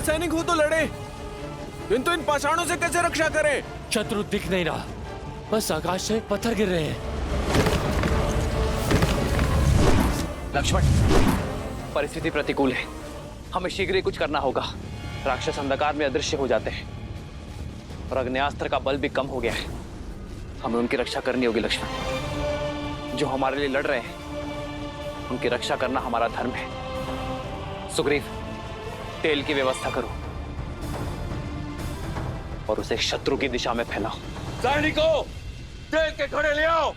सैनिक हो तो लड़े, किंतु इन पाषाणों से कैसे रक्षा करें? शत्रु दिख नहीं रहा, बस आकाश से पत्थर गिर रहे हैं। लक्ष्मण, परिस्थिति प्रतिकूल है, हमें शीघ्र ही कुछ करना होगा। राक्षस अंधकार में अदृश्य हो जाते हैं और अग्न्यास्त्र का बल भी कम हो गया है। हमें उनकी रक्षा करनी होगी लक्ष्मण। जो हमारे लिए लड़ रहे हैं उनकी रक्षा करना हमारा धर्म है। सुग्रीव, तेल की व्यवस्था करो और उसे शत्रु की दिशा में फैलाओ। सैनिकों, तेल के घड़े ले आओ।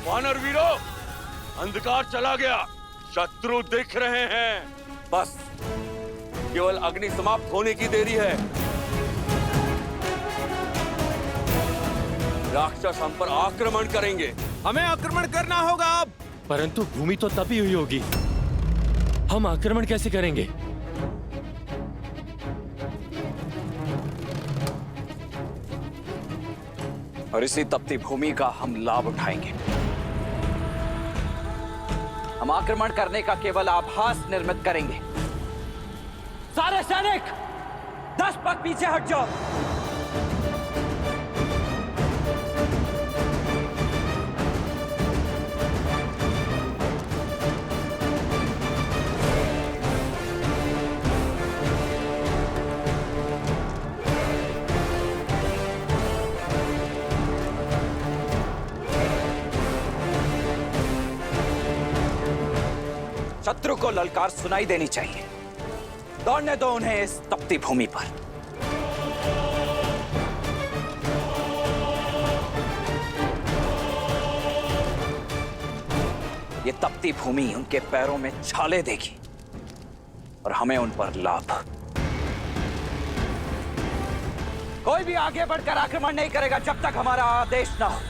वानर वीरों, अंधकार चला गया, शत्रु दिख रहे हैं। बस केवल अग्नि समाप्त होने की देरी है। राक्षस हम पर आक्रमण करेंगे। हमें आक्रमण करना होगा अब। परंतु भूमि तो तपी हुई होगी, हम आक्रमण कैसे करेंगे? और इसी तपती भूमि का हम लाभ उठाएंगे। हम आक्रमण करने का केवल आभास निर्मित करेंगे। सारे सैनिक 10 पग पीछे हट जाओ। शत्रु को ललकार सुनाई देनी चाहिए। दौड़ने दो उन्हें इस तपती भूमि पर। ये तपती भूमि उनके पैरों में छाले देगी और हमें उन पर लाभ। कोई भी आगे बढ़कर आक्रमण नहीं करेगा जब तक हमारा आदेश ना हो।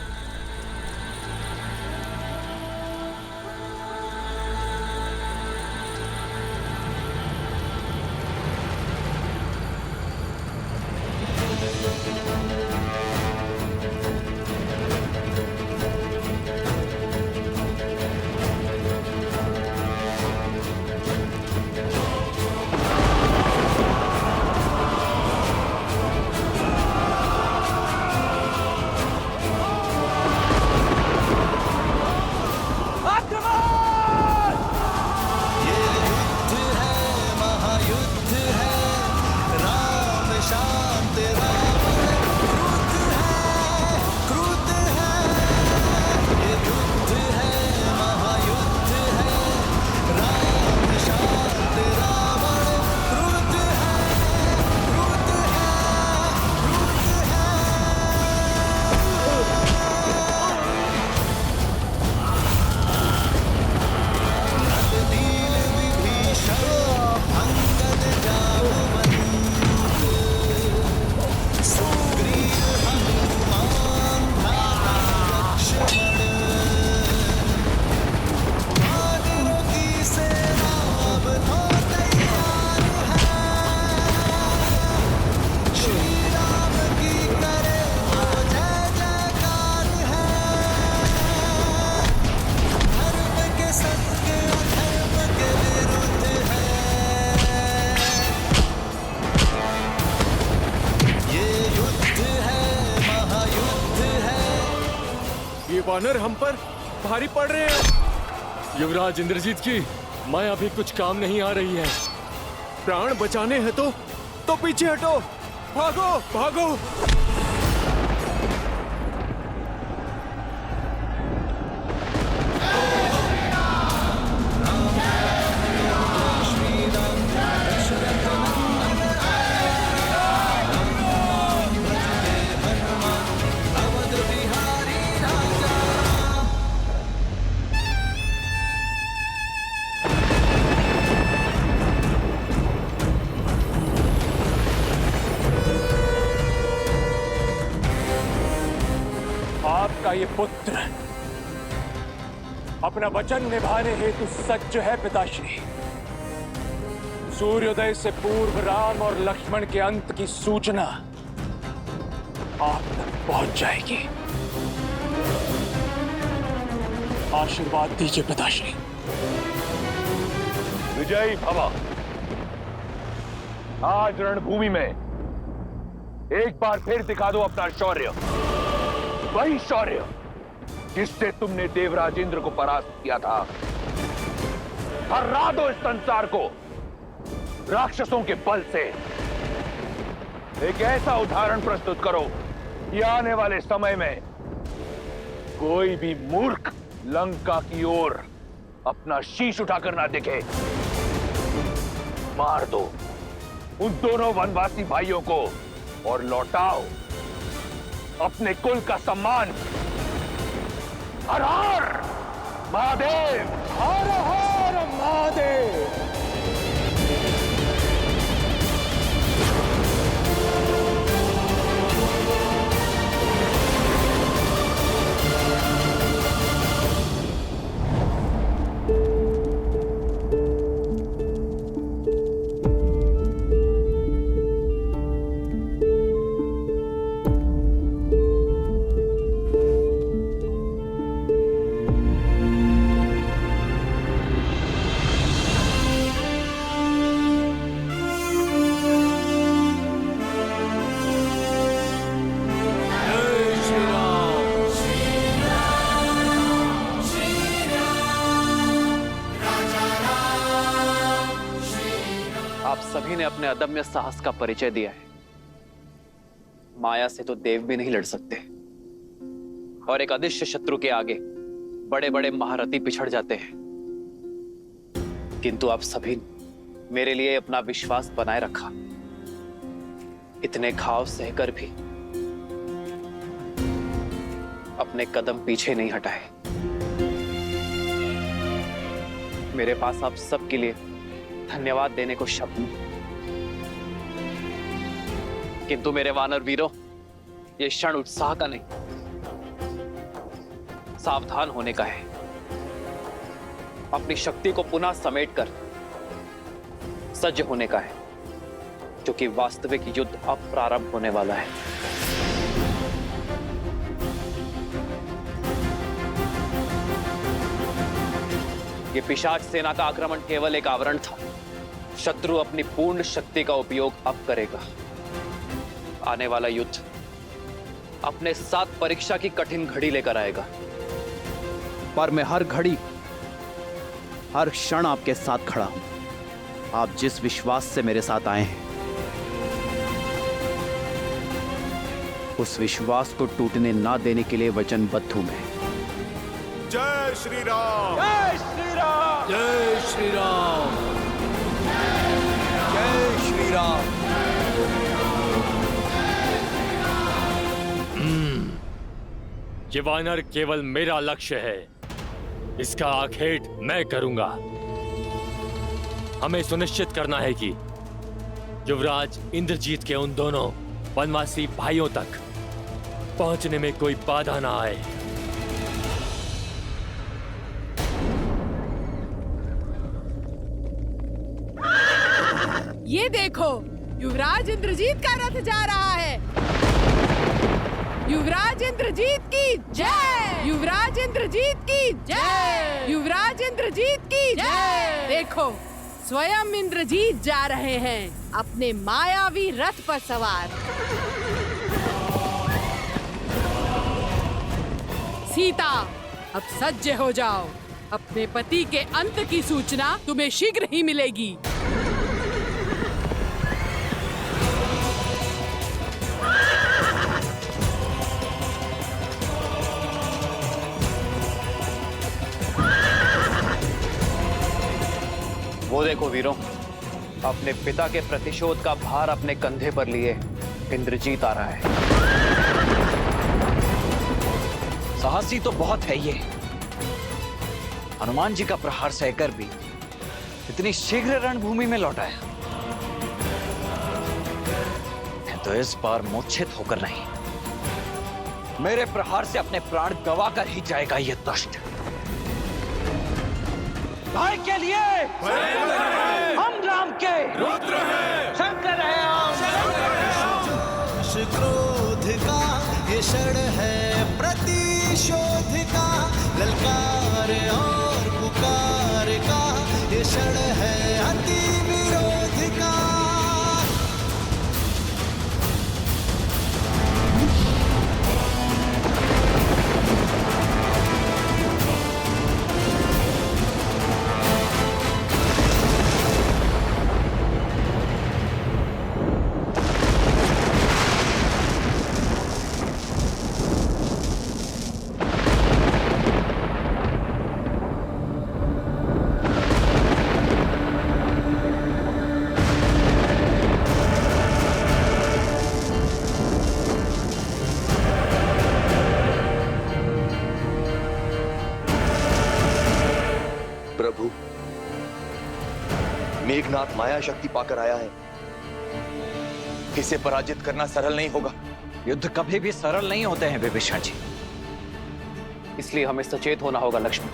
वानर हम पर भारी पड़ रहे हैं। युवराज इंद्रजीत की माया भी कुछ काम नहीं आ रही है। प्राण बचाने हैं तो पीछे हटो, भागो भागो। पुत्र अपना वचन निभाने हेतु सज्ज है पिताश्री। सूर्योदय से पूर्व राम और लक्ष्मण के अंत की सूचना आप तक पहुंच जाएगी। आशीर्वाद दीजिए पिताश्री। विजयी भव। आज रणभूमि में एक बार फिर दिखा दो अपना शौर्य, वही शौर्य जिससे तुमने देवराज इंद्र को परास्त किया था। हरा दो इस संसार को राक्षसों के बल से। एक ऐसा उदाहरण प्रस्तुत करो कि आने वाले समय में कोई भी मूर्ख लंका की ओर अपना शीश उठाकर ना दिखे। मार दो उन दोनों वनवासी भाइयों को और लौटाओ अपने कुल का सम्मान। हर हर महादेव, हर हर महादेव। आप सभी ने अपने अदम्य साहस का परिचय दिया है। माया से तो देव भी नहीं लड़ सकते, और एक अदृश्य शत्रु के आगे बड़े बड़े महारथी पिछड़ जाते हैं। किंतु आप सभी ने मेरे लिए अपना विश्वास बनाए रखा। इतने घाव सहकर भी अपने कदम पीछे नहीं हटाए। मेरे पास आप सबके लिए धन्यवाद देने को शब्द नहीं, किंतु मेरे वानर वीरों, यह क्षण उत्साह का नहीं, सावधान होने का है। अपनी शक्ति को पुनः समेटकर सज्ज होने का है, क्योंकि वास्तविक युद्ध अब प्रारंभ होने वाला है। यह पिशाच सेना का आक्रमण केवल एक आवरण था। शत्रु अपनी पूर्ण शक्ति का उपयोग अब करेगा। आने वाला युद्ध अपने साथ परीक्षा की कठिन घड़ी लेकर आएगा। पर मैं हर घड़ी, हर क्षण आपके साथ खड़ा हूं। आप जिस विश्वास से मेरे साथ आए हैं, उस विश्वास को टूटने ना देने के लिए वचनबद्ध हूं मैं। जय श्री राम। जय श्री राम। जय श्री राम। जय श्री राम। ये वानर केवल मेरा लक्ष्य है। इसका आखेट मैं करूंगा। हमें सुनिश्चित करना है कि युवराज इंद्रजीत के उन दोनों वनवासी भाइयों तक पहुंचने में कोई बाधा ना आए। ये देखो, युवराज इंद्रजीत का रथ जा रहा है। युवराज इंद्रजीत की जय। युवराज इंद्रजीत की जय। युवराज इंद्रजीत की जय। देखो, स्वयं इंद्रजीत जा रहे हैं अपने मायावी रथ पर सवार। सीता, अब सज्ज हो जाओ। अपने पति के अंत की सूचना तुम्हें शीघ्र ही मिलेगी। वो देखो वीरों, अपने पिता के प्रतिशोध का भार अपने कंधे पर लिए इंद्रजीत आ रहा है। साहसी तो बहुत है ये। हनुमान जी का प्रहार सहकर भी इतनी शीघ्र रणभूमि में लौटा है। तो इस बार मूर्छित होकर नहीं, मेरे प्रहार से अपने प्राण गवाकर ही जाएगा ये दुष्ट। भाई के लिए हम राम के रुद्र हैं, शंकर है क्रोध का ये क्षण है प्रतिशोध का, ललकार और पुकार का ये क्षण है अति विरोध का। प्रभु, मेघनाथ माया शक्ति पाकर आया है। इसे पराजित करना सरल नहीं होगा। युद्ध कभी भी सरल नहीं होते हैं विभीषण जी। इसलिए हमें सचेत होना होगा लक्ष्मण।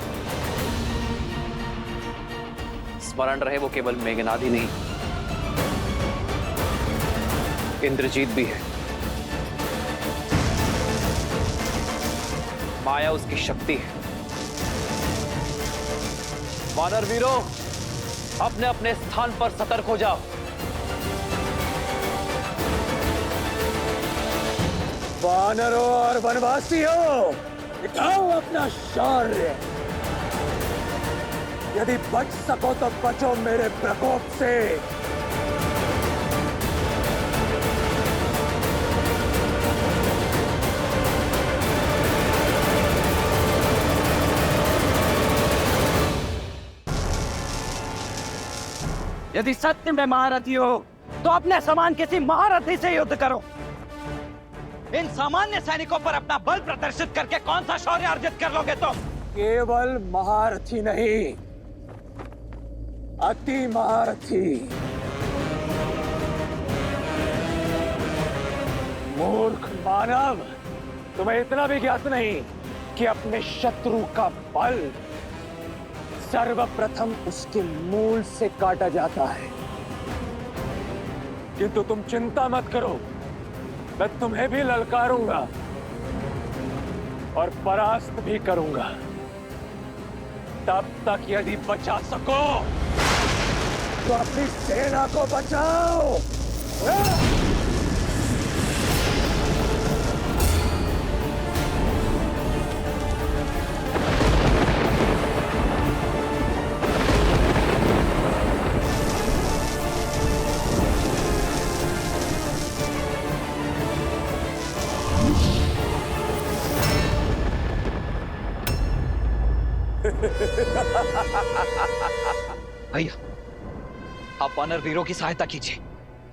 स्मरण रहे वो केवल मेघनाद ही नहीं, इंद्रजीत भी है। माया उसकी शक्ति है। वानर वीरों, अपने अपने स्थान पर सतर्क हो जाओ। वानरों और वनवासियों, दिखाओ अपना शौर्य। यदि बच सको तो बचो मेरे प्रकोप से। यदि सत्य में महारथी हो तो अपने समान किसी महारथी से युद्ध करो। इन सामान्य सैनिकों पर अपना बल प्रदर्शित करके कौन सा शौर्य अर्जित कर लोगे तुम? केवल महारथी नहीं, अति महारथी। मूर्ख मानव, तुम्हें इतना भी ज्ञात नहीं कि अपने शत्रु का बल सर्वप्रथम उसके मूल से काटा जाता है। किंतु तुम चिंता मत करो, मैं तुम्हें भी ललकारूंगा और परास्त भी करूंगा। तब तक यदि बचा सको तो अपनी सेना को बचाओ। भैया, आप वानर वीरों की सहायता कीजिए।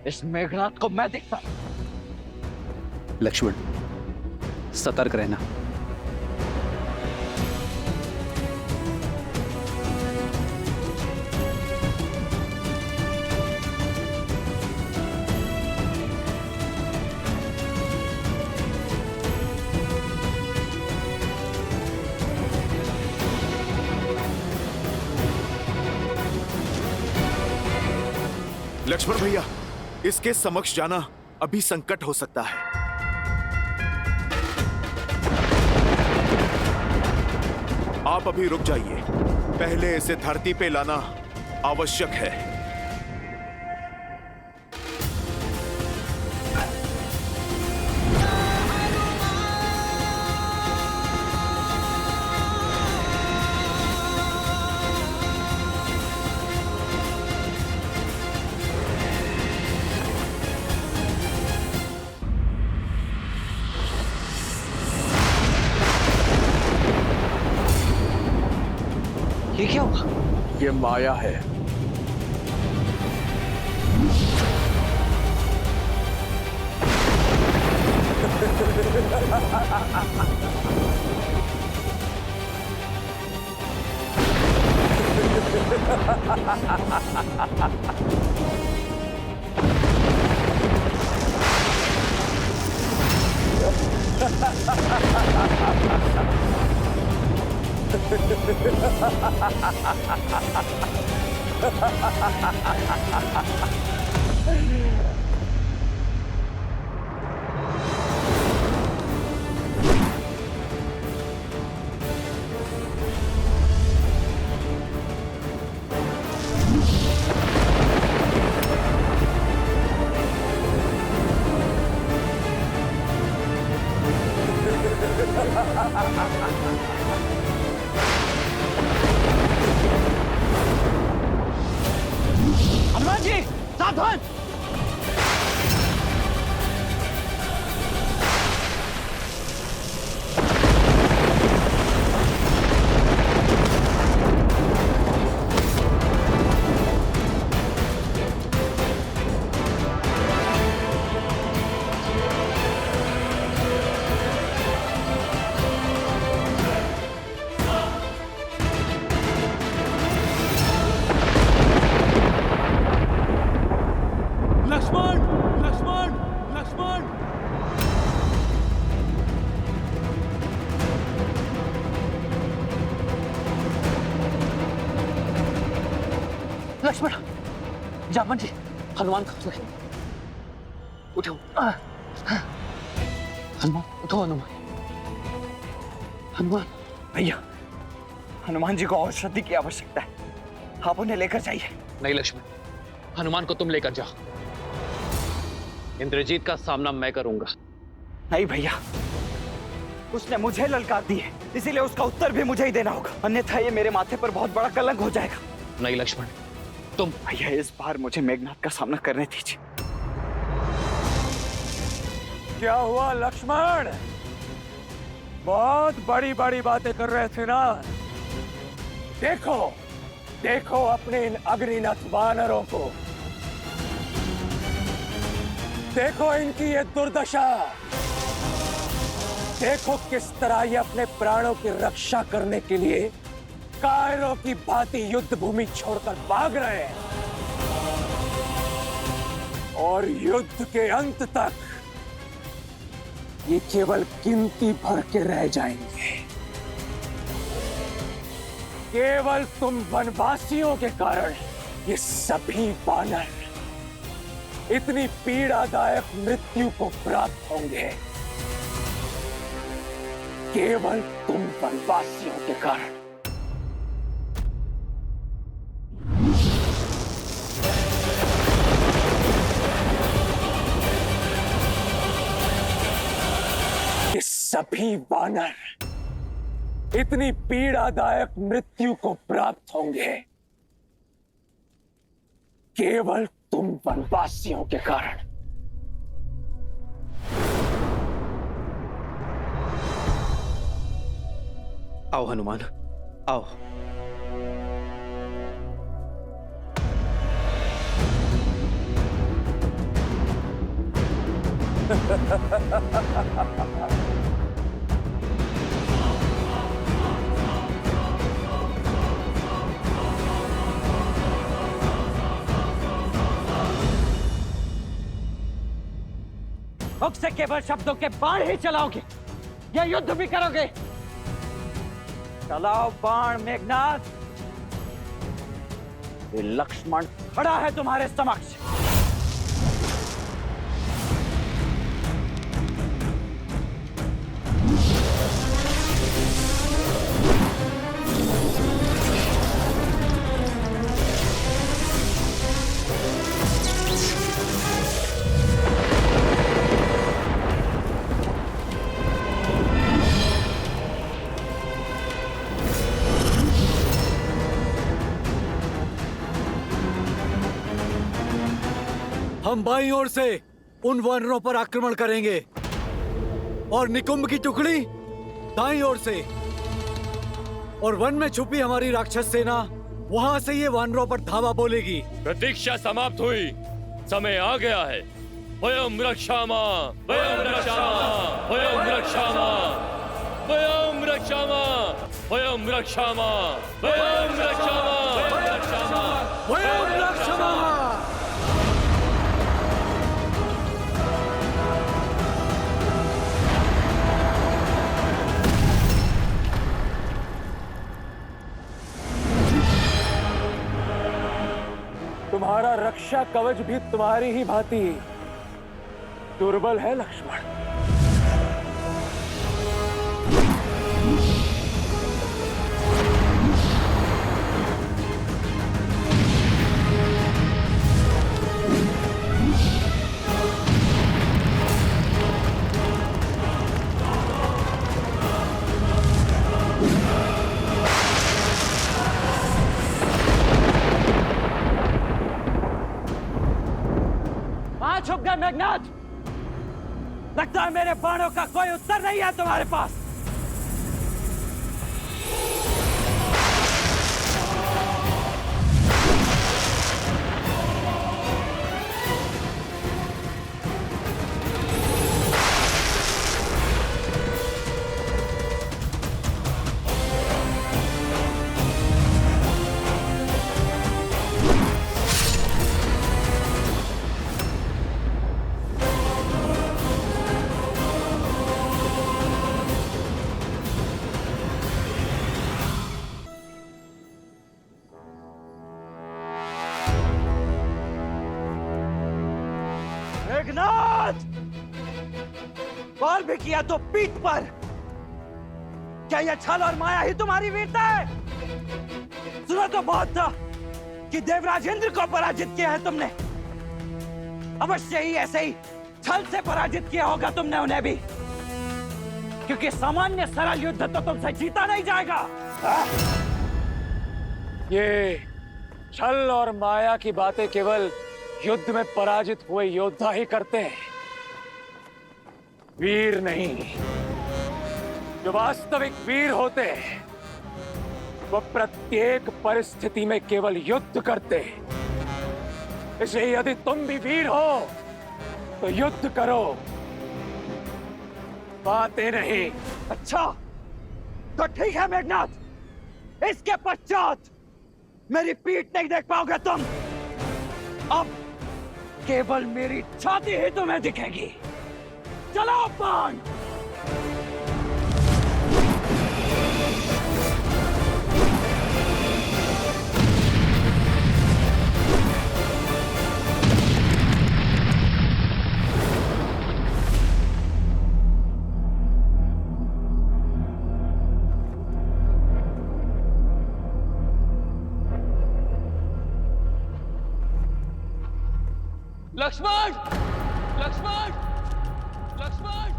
इस मेघनाथ को मैं देखता हूं। लक्ष्मण, सतर्क रहना। लक्ष्मण भैया, इसके समक्ष जाना अभी संकट हो सकता है। आप अभी रुक जाइए, पहले इसे धरती पे लाना आवश्यक है। ये क्या हुआ? ये माया है। हनुमान जी सावधान। लक्ष्मण लक्ष्मण लक्ष्मण। लक्ष्मण, जामवन जी, हनुमान कहाँ गए? उठो। हनुमान उठो। हनुमान, हनुमान भैया, हनुमान जी को औषधि की आवश्यकता है, आप उन्हें लेकर जाइए। नहीं लक्ष्मण, हनुमान को तुम लेकर जाओ। इंद्रजीत का सामना मैं करूंगा। नहीं भैया, उसने मुझे ललकार दी है, इसीलिए उसका उत्तर भी मुझे ही देना होगा, अन्यथा ये मेरे माथे पर बहुत बड़ा कलंक हो जाएगा। नहीं लक्ष्मण, तुम। भैया इस बार मुझे मेघनाथ का सामना करने दीजिए। क्या हुआ लक्ष्मण? बहुत बड़ी बड़ी बातें कर रहे थे ना। देखो देखो अपने इन अग्निनाथ वानरों को, देखो इनकी ये दुर्दशा, देखो किस तरह ये अपने प्राणों की रक्षा करने के लिए कायरों की भांति युद्ध भूमि छोड़कर भाग रहे हैं, और युद्ध के अंत तक ये केवल गिनती भर के रह जाएंगे। केवल तुम वनवासियों के कारण ये सभी वानर इतनी पीड़ादायक मृत्यु को प्राप्त होंगे, केवल तुम वनवासियों के कारण। ये सभी वानर इतनी पीड़ादायक मृत्यु को प्राप्त होंगे, केवल तुम वनवासियों के कारण। आओ हनुमान, आओ। मुख से केवल शब्दों के बाण ही चलाओगे या युद्ध भी करोगे? चलाओ बाण मेघनाथ। ये लक्ष्मण खड़ा है तुम्हारे समक्ष। हम बाईं ओर से उन वानरों पर आक्रमण करेंगे और निकुंभ की टुकड़ी दाईं ओर से, और वन में छुपी हमारी राक्षस सेना वहां से ये वानरों पर धावा बोलेगी। प्रतीक्षा समाप्त हुई, समय आ गया है। वयम रक्षामा, वयम रक्षामा, वयम रक्षामा, वयम रक्षामा, वयम रक्षामा, वयम रक्षामा, वयम रक्षामा। तुम्हारा रक्षा कवच भी तुम्हारी ही भांति दुर्बल है लक्ष्मण। कहाँ छुप गए मेघनाथ? लगता है मेरे बाणों का कोई उत्तर नहीं है तुम्हारे पास। मेघनाथ, बाल भी किया तो पीठ पर। क्या यह छल और माया ही तुम्हारी वीरता है? सुना तो बहुत था कि देवराज इंद्र को पराजित किया है तुमने। अवश्य ही ऐसे ही छल से पराजित किया होगा तुमने उन्हें भी, क्योंकि सामान्य सरल युद्ध तो तुमसे जीता नहीं जाएगा। ये छल और माया की बातें केवल युद्ध में पराजित हुए योद्धा ही करते हैं, वीर नहीं। जो वास्तविक वीर होते हैं वो प्रत्येक परिस्थिति में केवल युद्ध करते हैं। इसलिए यदि तुम भी वीर हो तो युद्ध करो, बातें नहीं। अच्छा तो ठीक है मेघनाथ, इसके पश्चात मेरी पीठ नहीं देख पाओगे तुम। अब केवल मेरी छाती ही तुम्हें दिखेगी। चलो बाण। लक्ष्मण, लक्ष्मण, लक्ष्मण।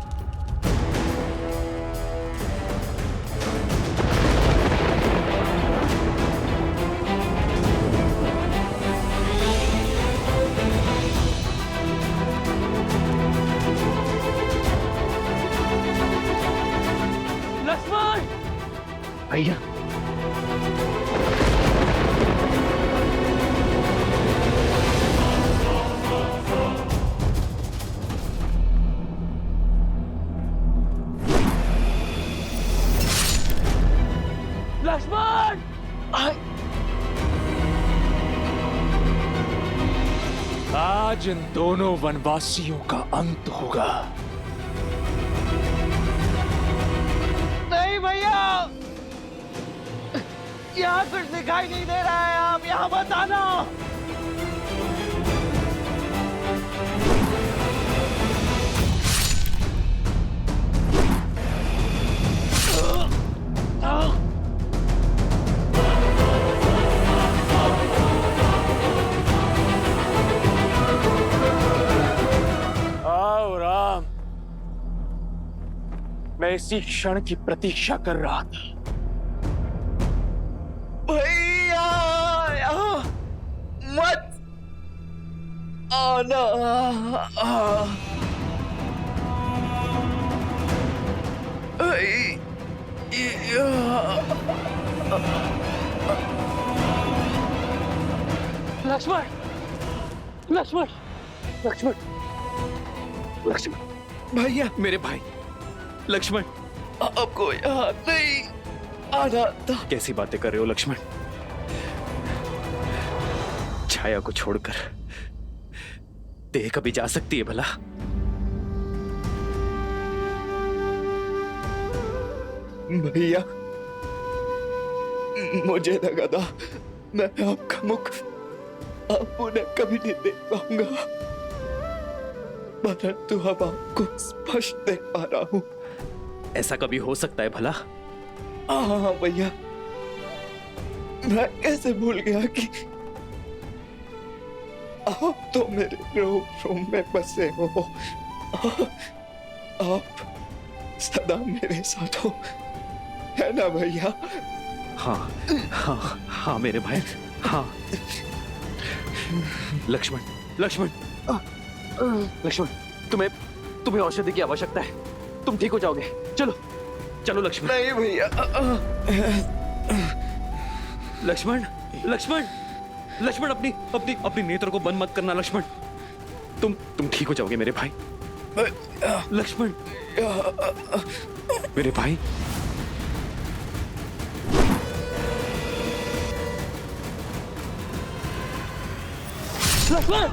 लक्ष्मण भैया, लक्ष्मण, आज इन दोनों वनवासियों का अंत होगा। नहीं भैया, यहाँ कुछ दिखाई नहीं दे रहा है, आप यहाँ मत आना। आओ राम, मैं इसी क्षण की प्रतीक्षा कर रहा था। भैया यहाँ मत आना। लक्ष्मण, लक्ष्मण, लक्ष्मण, लक्ष्मण। भैया मेरे भाई लक्ष्मण, आपको यहाँ नहीं आना था। कैसी बातें कर रहे हो लक्ष्मण? छाया को छोड़कर देह कभी जा सकती है भला? भैया मुझे लगा था मैं आपका मुख अब उन्हें कभी नहीं देख पाऊंगा, परंतु अब आपको स्पष्ट देख पा रहा हूं। ऐसा कभी हो सकता है भला? हाँ भैया, मैं कैसे भूल गया कि आप तो मेरे रूम में बसे हो। आप सदा मेरे साथ हो, है ना भैया? हाँ हाँ हाँ मेरे भाई, हाँ। लक्ष्मण, लक्ष्मण, लक्ष्मण, तुम्हें औषधि की आवश्यकता है। तुम ठीक हो जाओगे। चलो चलो लक्ष्मण। नहीं भैया। लक्ष्मण, लक्ष्मण, लक्ष्मण, अपनी अपनी अपनी नेत्र को बंद मत करना लक्ष्मण। तुम ठीक हो जाओगे मेरे भाई। लक्ष्मण, मेरे भाई। लक्ष्मण,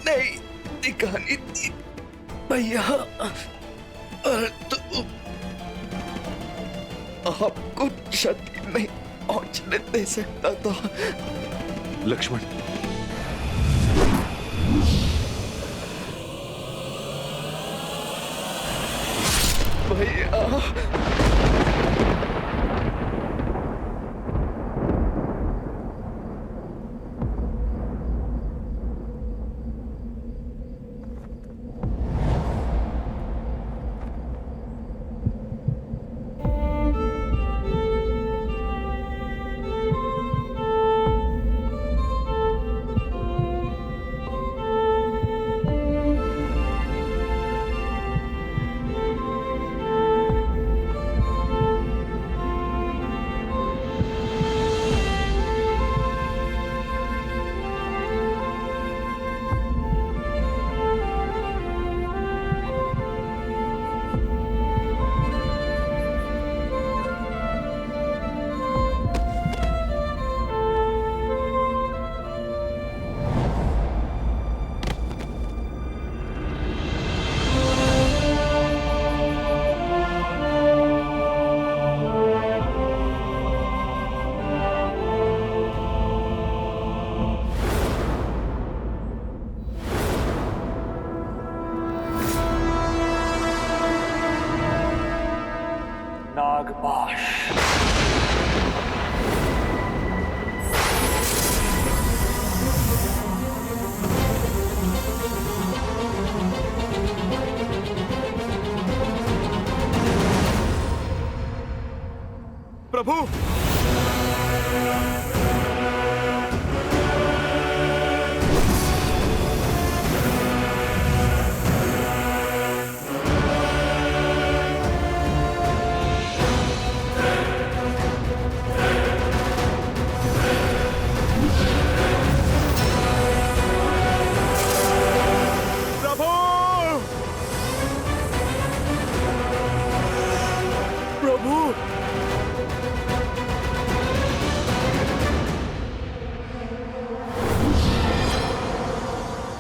नहीं दिखानी थी भैया, तो आपको क्षति नहीं पहुंचने दे सकता था। लक्ष्मण, भैया नागपाश। प्रभु,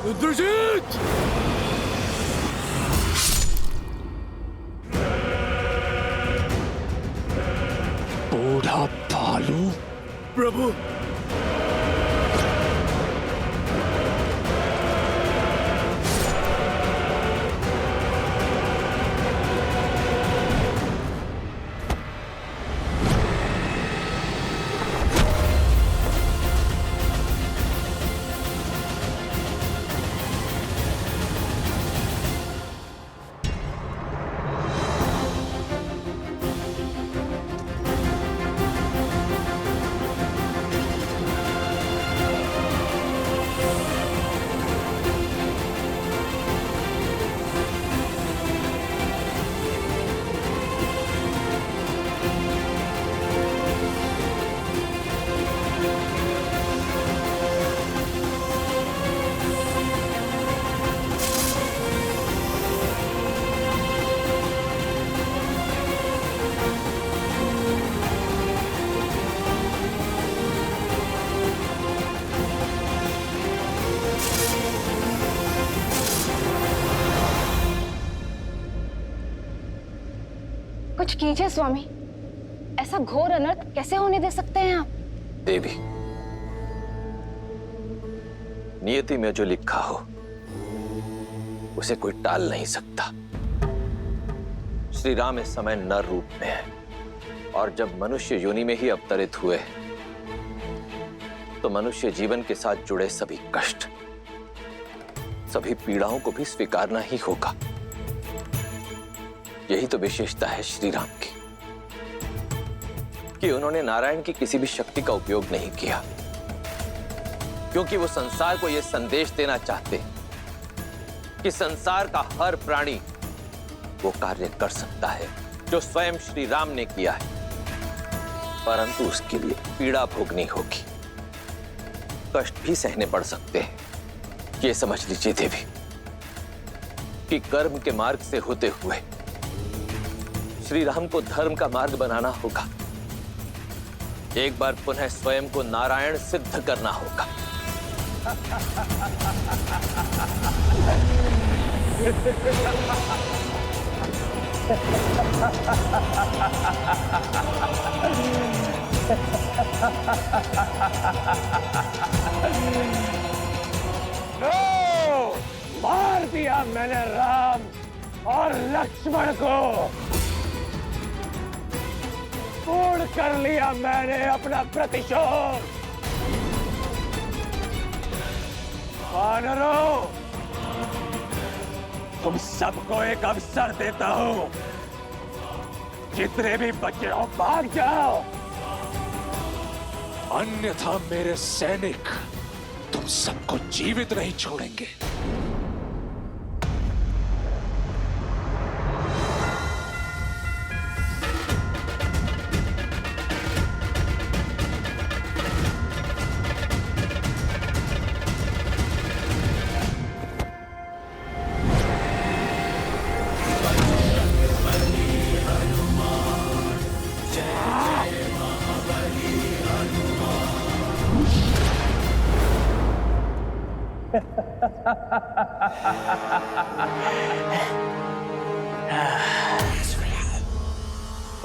इंद्रजीत! बूढ़ा भालू। प्रभु, कुछ कीजिए स्वामी, ऐसा घोर अनर्थ कैसे होने दे सकते हैं आप? देवी, नियति में जो लिखा हो उसे कोई टाल नहीं सकता। श्री राम इस समय नर रूप में है, और जब मनुष्य योनि में ही अवतरित हुए तो मनुष्य जीवन के साथ जुड़े सभी कष्ट, सभी पीड़ाओं को भी स्वीकारना ही होगा। यही तो विशेषता है श्री राम की कि उन्होंने नारायण की किसी भी शक्ति का उपयोग नहीं किया, क्योंकि वो संसार को यह संदेश देना चाहते कि संसार का हर प्राणी वो कार्य कर सकता है जो स्वयं श्री राम ने किया है, परंतु उसके लिए पीड़ा भोगनी होगी, कष्ट भी सहने पड़ सकते हैं। ये समझ लीजिए देवी कि कर्म के मार्ग से होते हुए श्री राम को धर्म का मार्ग बनाना होगा। एक बार पुनः स्वयं को नारायण सिद्ध करना होगा। लो, मार दिया मैंने राम और लक्ष्मण को, पूर्ण कर लिया मैंने अपना प्रतिशोध। वानरों, तुम सबको एक अवसर देता हूं, जितने भी बचे हो भाग जाओ, अन्यथा मेरे सैनिक तुम सबको जीवित नहीं छोड़ेंगे।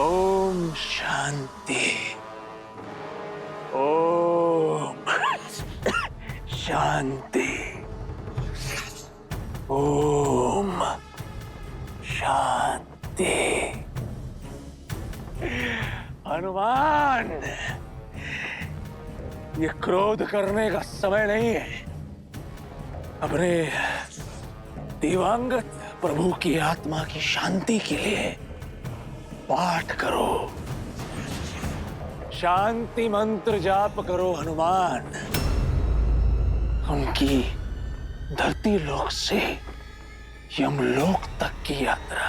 ओम शांति, ओम शांति, ओम शांति। हनुमान, ये क्रोध करने का समय नहीं है। अपने दिवंगत प्रभु की आत्मा की शांति के लिए पाठ करो, शांति मंत्र जाप करो हनुमान। उनकी धरती लोक से यमलोक तक की यात्रा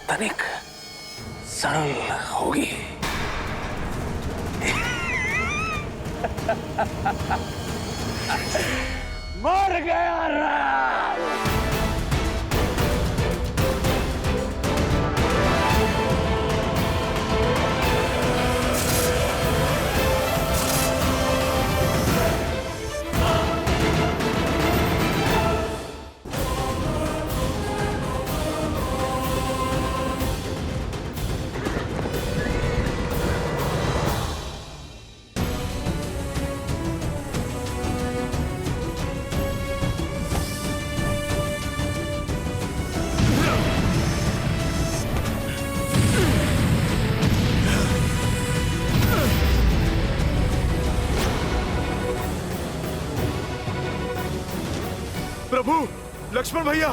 तनिक सरल होगी। मर गया राम। प्रभु, लक्ष्मण भैया,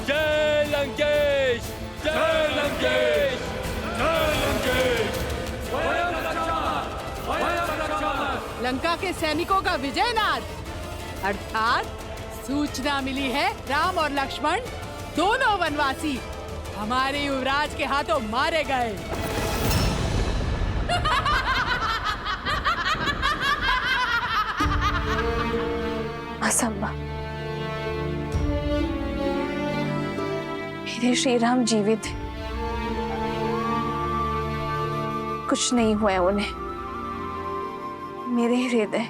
जय लंकेश, जय लंकेश, जय लंकेश। लंका के सैनिकों का विजय नाद, अर्थात सूचना मिली है राम और लक्ष्मण दोनों वनवासी हमारे युवराज के हाथों मारे गए। असंभव, मेरे श्री राम जीवित हैं, कुछ नहीं हुआ है उन्हें। मेरे हृदय,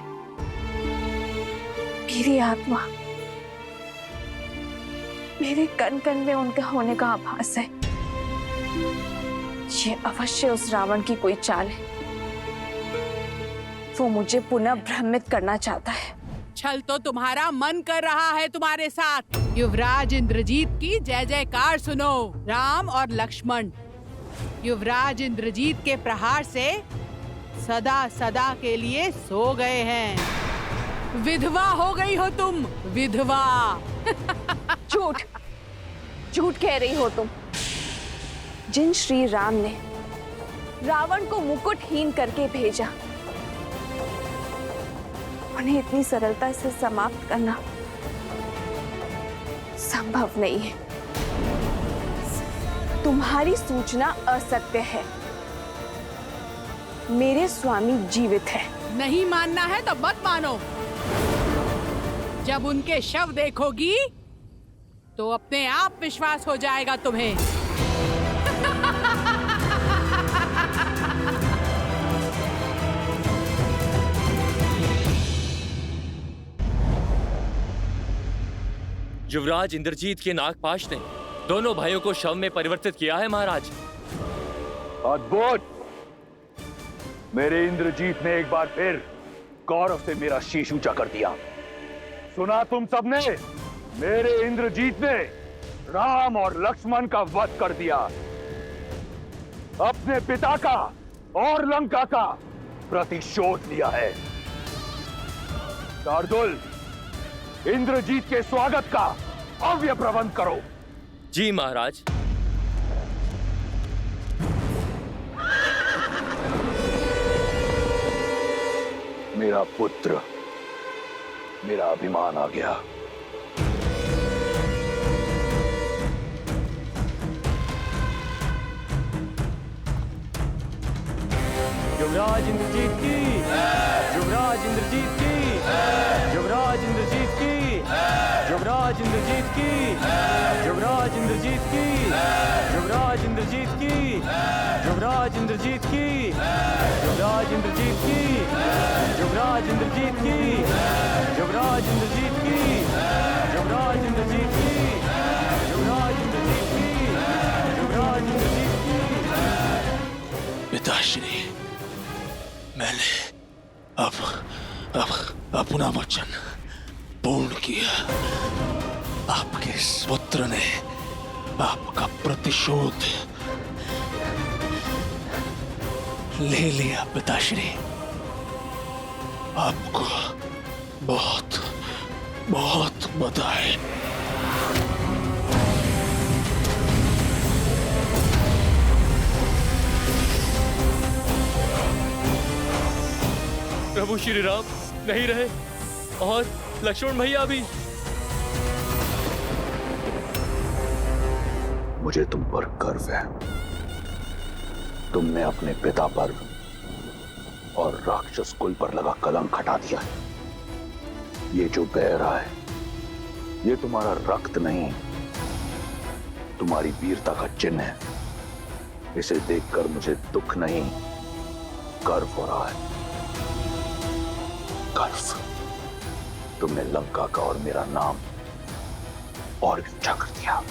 मेरी आत्मा, मेरे कण कण में उनका होने का आभास है। ये अवश्य उस रावण की कोई चाल है। वो मुझे पुनः भ्रमित करना चाहता है। छल तो तुम्हारा मन कर रहा है तुम्हारे साथ। युवराज इंद्रजीत की जय जयकार सुनो। राम और लक्ष्मण युवराज इंद्रजीत के प्रहार से सदा सदा के लिए सो गए हैं। विधवा हो गई हो तुम, विधवा। झूठ, झूठ कह रही हो तुम। जिन श्री राम ने रावण को मुकुटहीन करके भेजा, उन्हें इतनी सरलता से समाप्त करना संभव नहीं है। तुम्हारी सूचना असत्य है। मेरे स्वामी जीवित है। नहीं मानना है तो मत मानो। जब उनके शव देखोगी तो अपने आप विश्वास हो जाएगा तुम्हें। युवराज इंद्रजीत के नागपाश ने दोनों भाइयों को शव में परिवर्तित किया है महाराज। अद्भुत! मेरे इंद्रजीत ने एक बार फिर गौरव से मेरा शीश ऊंचा कर दिया। सुना तुम सबने? मेरे इंद्रजीत ने राम और लक्ष्मण का वध कर दिया। अपने पिता का और लंका का प्रतिशोध लिया है। शार्दुल, इंद्रजीत के स्वागत का भव्य प्रबंध करो। जी महाराज। मेरा पुत्र, मेरा अभिमान आ गया। युवराज इंद्रजीत की, युवराज इंद्रजीत की, युवराज इंद्रजीत की, युवराज इंद्रजीत की, युवराज इंद्रजीत की, युवराज इंद्रजीत की, युवराज इंद्रजीत की, युवराज इंद्रजीत की, युवराज इंद्रजीत की, युवराज इंद्रजीत की, युवराज इंद्रजीत की, युवराज इंद्रजीत की, युवराज इंद्रजीत की। पिताश्री, मैंने अब अपना वचन पूर्ण किया। आपके इस पुत्र ने आपका प्रतिशोध ले लिया पिताश्री। आपको बहुत बहुत बधाई। प्रभु श्री राम नहीं रहे और लक्ष्मण भैया भी। मुझे तुम पर गर्व है। तुमने अपने पिता पर और राक्षस कुल पर लगा कलंक हटा दिया है। ये जो बह रहा है, ये तुम्हारा रक्त नहीं, तुम्हारी वीरता का चिन्ह है। इसे देखकर मुझे दुख नहीं, गर्व हो रहा है। गर्व। तुमने लंका का और मेरा नाम और ऊंचा कर दिया।